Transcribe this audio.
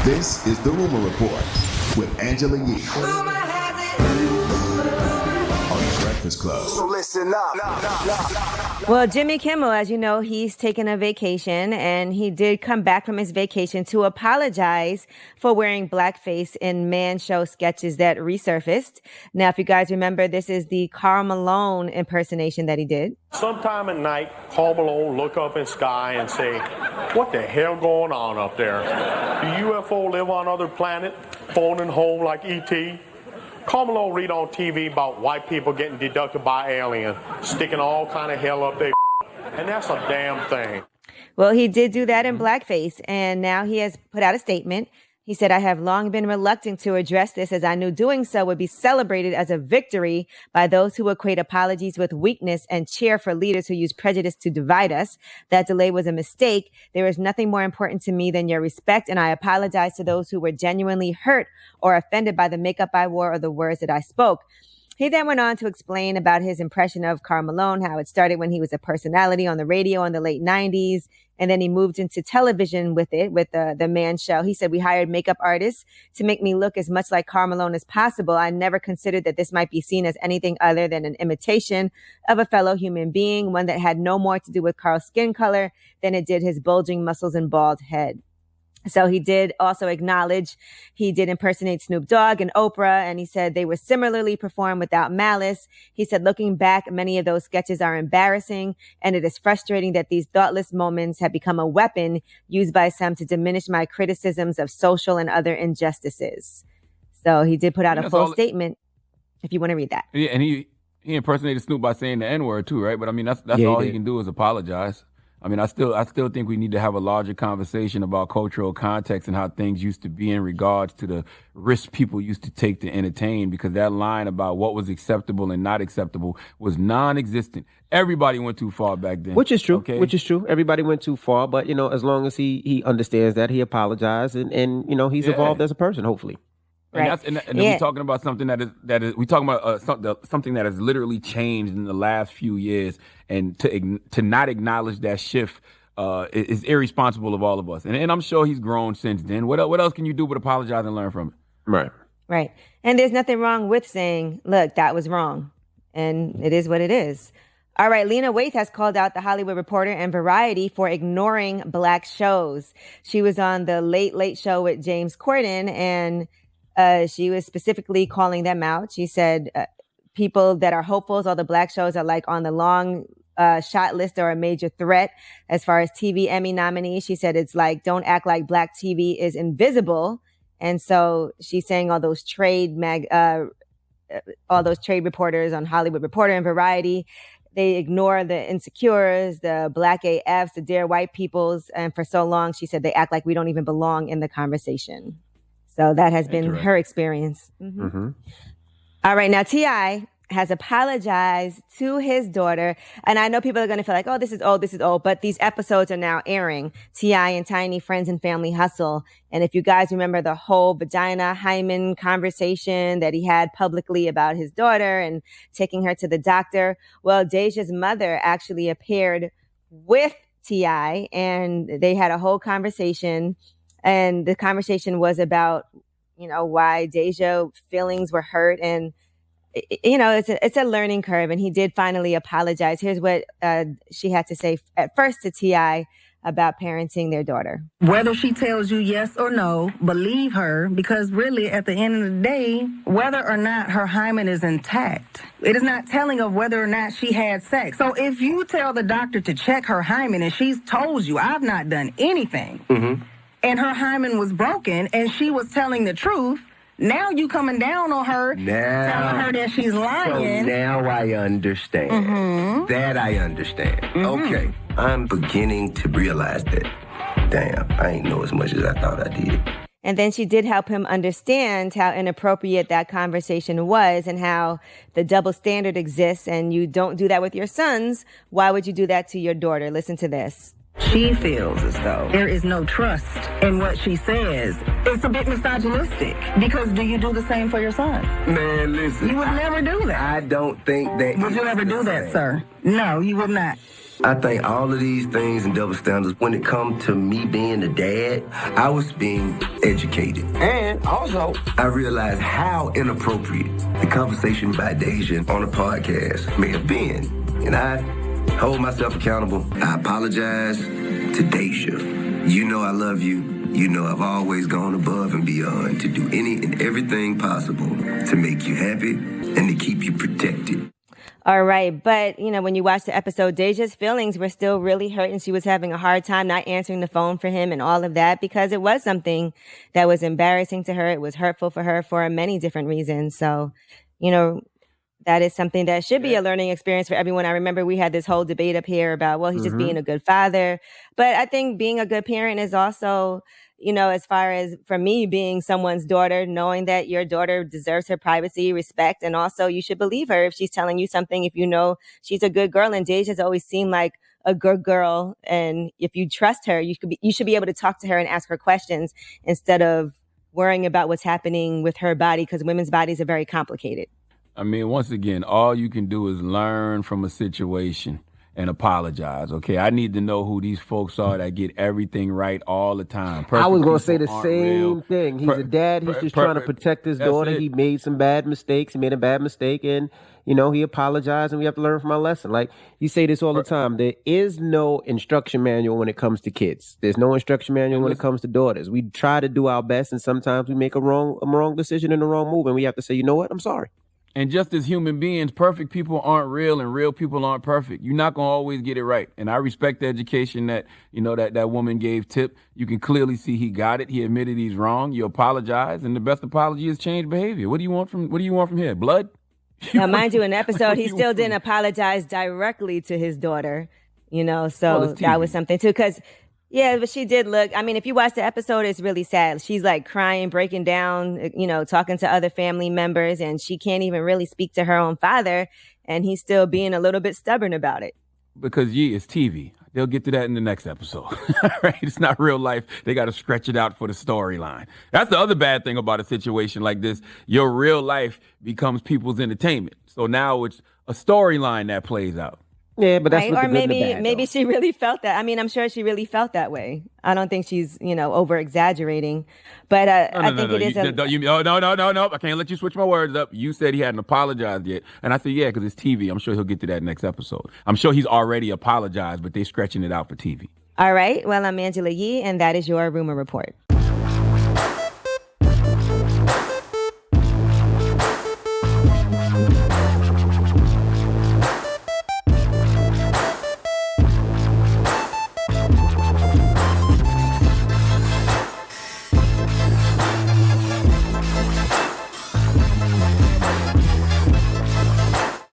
This is The Rumor Report with Angela Yee on The Breakfast Club. So listen up. Well, Jimmy Kimmel, as you know, he's taken a vacation, and he did come back from his vacation to apologize for wearing blackface in man show sketches that resurfaced. Now, if you guys remember, this is the Karl Malone impersonation that he did. Sometime at night, Karl Malone look up in sky and say, "What the hell going on up there? Do UFO live on other planet, phoning home like E.T.?" Karl Malone read on TV about white people getting deducted by aliens, sticking all kind of hell up their and that's a damn thing. Well, he did do that in blackface, and now he has put out a statement. He said, "I have long been reluctant to address this, as I knew doing so would be celebrated as a victory by those who equate apologies with weakness and cheer for leaders who use prejudice to divide us. That delay was a mistake. There is nothing more important to me than your respect, and I apologize to those who were genuinely hurt or offended by the makeup I wore or the words that I spoke." He then went on to explain about his impression of Karl Malone, how it started when he was a personality on the radio in the late 90s, and then he moved into television with it, with the Man Show. He said, "We hired makeup artists to make me look as much like Karl Malone as possible. I never considered that this might be seen as anything other than an imitation of a fellow human being, one that had no more to do with Karl's skin color than it did his bulging muscles and bald head." So he did also acknowledge he did impersonate Snoop Dogg and Oprah, and he said they were similarly performed without malice. He said, "Looking back, many of those sketches are embarrassing, and it is frustrating that these thoughtless moments have become a weapon used by some to diminish my criticisms of social and other injustices." So he did put out a full statement, if you want to read that. Yeah, and he impersonated Snoop by saying the N-word too, right? But I mean, that's all he can do is apologize. I mean, I still think we need to have a larger conversation about cultural context and how things used to be in regards to the risks people used to take to entertain, because that line about what was acceptable and not acceptable was non-existent. Everybody went too far back then. Which is true. Okay? Which is true. Everybody went too far. But, as long as he understands that, he apologized and he's evolved as a person, hopefully. Right. And then we're talking about something that is we're talking about something that has literally changed in the last few years, and to not acknowledge that shift is irresponsible of all of us. And I'm sure he's grown since then. What else can you do but apologize and learn from it? Right. And there's nothing wrong with saying, "Look, that was wrong," and it is what it is. All right, Lena Waithe has called out The Hollywood Reporter and Variety for ignoring black shows. She was on the Late Late Show with James Corden, and she was specifically calling them out. She said people that are hopefuls, all the black shows are like on the long shot list or a major threat as far as TV Emmy nominees. She said it's like, don't act like black TV is invisible. And so she's saying all those trade reporters on Hollywood Reporter and Variety, they ignore the insecures, the black AFs, the dare white peoples. And for so long, she said they act like we don't even belong in the conversation. So that has been her experience. Mm-hmm. Mm-hmm. All right. Now, T.I. has apologized to his daughter. And I know people are going to feel like, oh, this is old. But these episodes are now airing. T.I. and Tiny Friends and Family Hustle. And if you guys remember the whole vagina hymen conversation that he had publicly about his daughter and taking her to the doctor. Well, Deja's mother actually appeared with T.I. and they had a whole conversation. And the conversation was about, why Deja's feelings were hurt. And, it's a learning curve. And he did finally apologize. Here's what she had to say at first to T.I. about parenting their daughter. Whether she tells you yes or no, believe her, because really at the end of the day, whether or not her hymen is intact, it is not telling of whether or not she had sex. So if you tell the doctor to check her hymen and she's told you, I've not done anything, and her hymen was broken and she was telling the truth, now you coming down on her, telling her that she's lying. So now I understand. That I understand. Okay. I'm beginning to realize that, damn, I ain't know as much as I thought I did. And then she did help him understand how inappropriate that conversation was and how the double standard exists, and you don't do that with your sons. Why would you do that to your daughter? Listen to this. She feels as though there is no trust in what she says. It's a bit misogynistic, because do you do the same for your son? Man, listen. You would never do that. I don't think that. Would you ever do that, sir? No, you would not. I think all of these things and double standards, when it comes to me being a dad, I was being educated. And also, I realized how inappropriate the conversation by Deja on a podcast may have been. And I hold myself accountable. I apologize to Deja. You know I love you. You know I've always gone above and beyond to do any and everything possible to make you happy and to keep you protected. All right. But, when you watch the episode, Deja's feelings were still really hurt and she was having a hard time not answering the phone for him and all of that because it was something that was embarrassing to her. It was hurtful for her for many different reasons. So, that is something that should be a learning experience for everyone. I remember we had this whole debate up here about, well, he's just being a good father. But I think being a good parent is also, as far as for me being someone's daughter, knowing that your daughter deserves her privacy, respect, and also you should believe her if she's telling you something, if you know she's a good girl. And Deja's always seemed like a good girl. And if you trust her, you should be able to talk to her and ask her questions instead of worrying about what's happening with her body, because women's bodies are very complicated. I mean, once again, all you can do is learn from a situation and apologize. Okay, I need to know who these folks are that get everything right all the time. I was going to say the same thing. He's a dad. He's just trying to protect his daughter. He made some bad mistakes. He made a bad mistake, and he apologized, and we have to learn from our lesson. Like you say this all the time. There is no instruction manual when it comes to kids. There's no instruction manual when it comes to daughters. We try to do our best, and sometimes we make a wrong decision and a wrong move, and we have to say, you know what? I'm sorry. And just as human beings, perfect people aren't real and real people aren't perfect. You're not going to always get it right. And I respect the education that, that woman gave Tip. You can clearly see he got it. He admitted he's wrong. You apologize. And the best apology is change behavior. What do you want from here? Blood? Now, mind you, in the episode, he still didn't apologize directly to his daughter, so that was something too. Because yeah, but she did look, if you watch the episode, it's really sad. She's like crying, breaking down, talking to other family members, and she can't even really speak to her own father. And he's still being a little bit stubborn about it. Because it's TV. They'll get to that in the next episode. Right? It's not real life. They got to stretch it out for the storyline. That's the other bad thing about a situation like this. Your real life becomes people's entertainment. So now it's a storyline that plays out. Yeah, but that's right? what Or maybe she really felt that. I'm sure she really felt that way. I don't think she's, over exaggerating. But I think it is. No. I can't let you switch my words up. You said he hadn't apologized yet. And I said, yeah, because it's TV. I'm sure he'll get to that next episode. I'm sure he's already apologized, but they're stretching it out for TV. All right. Well, I'm Angela Yee, and that is your Rumor Report.